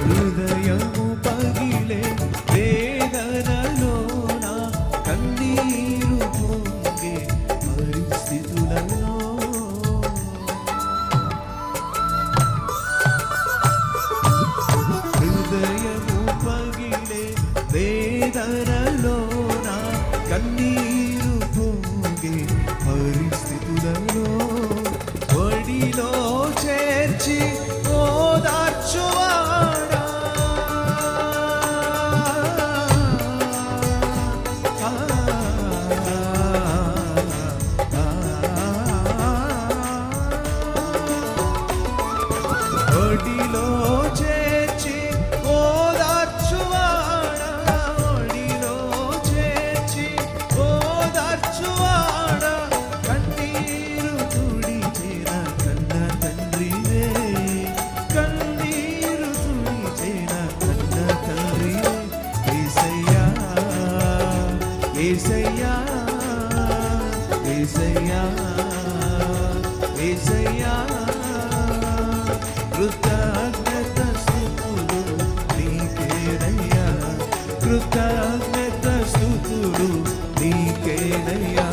హృదయము పగిలే వేదనలోన కన్నీరు పొంగే పరిస్థితులలో హృదయము పగిలే వేదనలోన కన్నీరు పొంగే పరిస్థితులలో ఒడిలో చేర్చి ఓదార్చువాడా ఒడిలో చేర్చి ఓదార్చువాడా ఒడిలో చేర్చి ఓదార్చువాడా కన్నీరు తుడిచేన కన్న తండ్రివే కన్నీరు తుడిచేన కన్న తండ్రివే యేసయ్యా యేసయ్యా యేసయ్యా యేసయ్యా కృతజ్ఞత స్తుతులు నీకేనయ్యా కృతజ్ఞత స్తుతులు నీకేనయ్యా